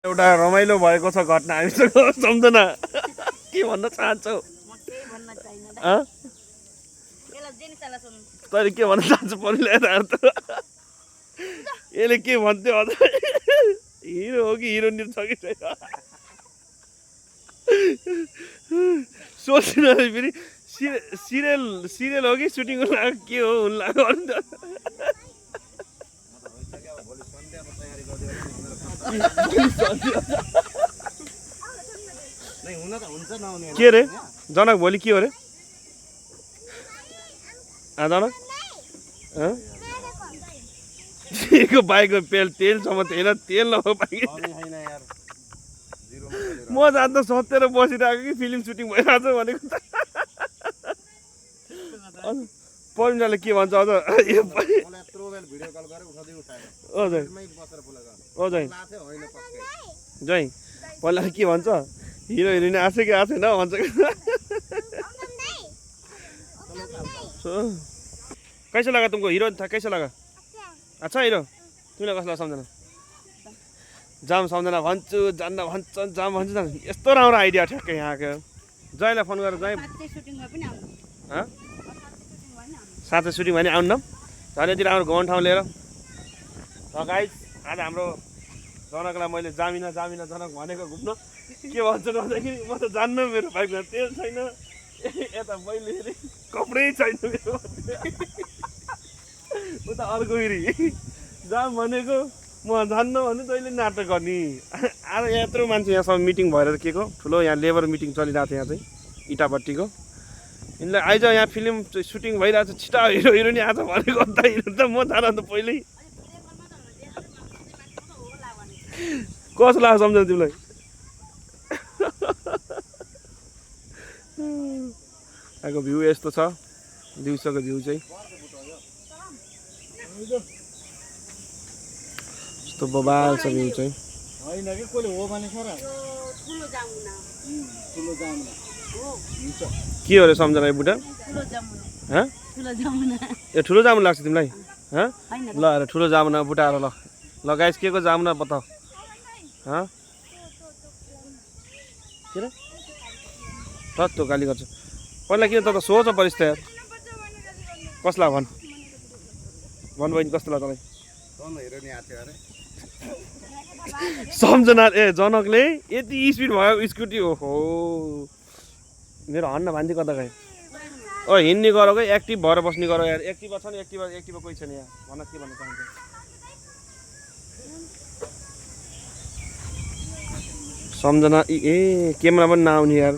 एउटा रमाइलो भएको छ घटना हामीसँग सम्झना के भन्न चाहन्छौ तैँले के भन्न चाहन्छौ पहिला यसले के भन्थ्यो अझ हिरो हो कि हिरोइन छ कि छैन सोच्नु फेरि सिरियल हो कि सुटिङ लाग्यो के हो हुन लाग्यो के अरे जनक भोलि के हो अरे जनक बाइकको तेलसम्म थिएन तेल नभएको बाइक म जाँदा सत्तेर बसिरहेको कि फिल्म सुटिङ भइरहेको छ भनेको त पविन्द्रले के भन्छ अझ जय पहिला के भन्छ हिरो हिरोइन आछ कि आएको छैन भन्छ कैसा लगा तुमको हीरो था कैसा लगा अच्छा हिरो तिमीलाई कस्तो लाग्छ सम्झना जाम सम्झना भन्छु जान्न भन्छ जाम भन्छु यस्तो राम्रो आइडिया ठ्याक्कै यहाँको जयलाई फोन गरेर जय साथै सुटिङ भने आउनु न झन् यति राम्रो गाउँ ठाउँ लिएर गाइस आज हाम्रो जनकलाई मैले जामिन जनक भनेको घुम्न के भन्छ भन्दाखेरि म त जान्न मेरो बाइकमा तेल छैन यता मैले कपडै छैन मेरो उता अर्को फेरि जाम भनेको म जान्न भने तैँले नाटक गर्ने आज यत्रो मान्छे यहाँसम्म मिटिङ भएर के को ठुलो यहाँ लेबर मिटिङ चलिरहेको थियो यहाँ चाहिँ इटापट्टिको यिनलाई आइज यहाँ फिल्म सुटिङ भइरहेको छ छिटा हिरो हिरोइन आज भनेको अन्त हिरो त म जान त पहिल्यै कस्तो लाग्छ सम्झना तिमीलाई यहाँको भ्यू यस्तो छ दिउँसोको भ्यू चाहिँ यस्तो बबाल छ भ्यू चाहिँ के हो रे सम्झना बुढा ए ठुलो जामुन लाग्छ तिमीलाई ल ठुलो जामुना बुटाएर ल गाइस के को जामुना बताऊ के रे तत्तो गाली गर्छ पहिला किन त सोच परिस् त यार कसलाई भन् बहिनी कस्तो लाग्छ तँलाई सम्झना ए जनकले यति स्पिड भयो स्कुटी ओहो मेरो हन्न भान्जी कता गयो ओ हिँड्ने गर गयो एक्टिभ भएर बस्ने गर यार एक्टिभा छ नि एक्टिभा कोही छैन यहाँ भन के भन्न चाहन्छ सम्झना ए क्यामेरा पनि नआउने यार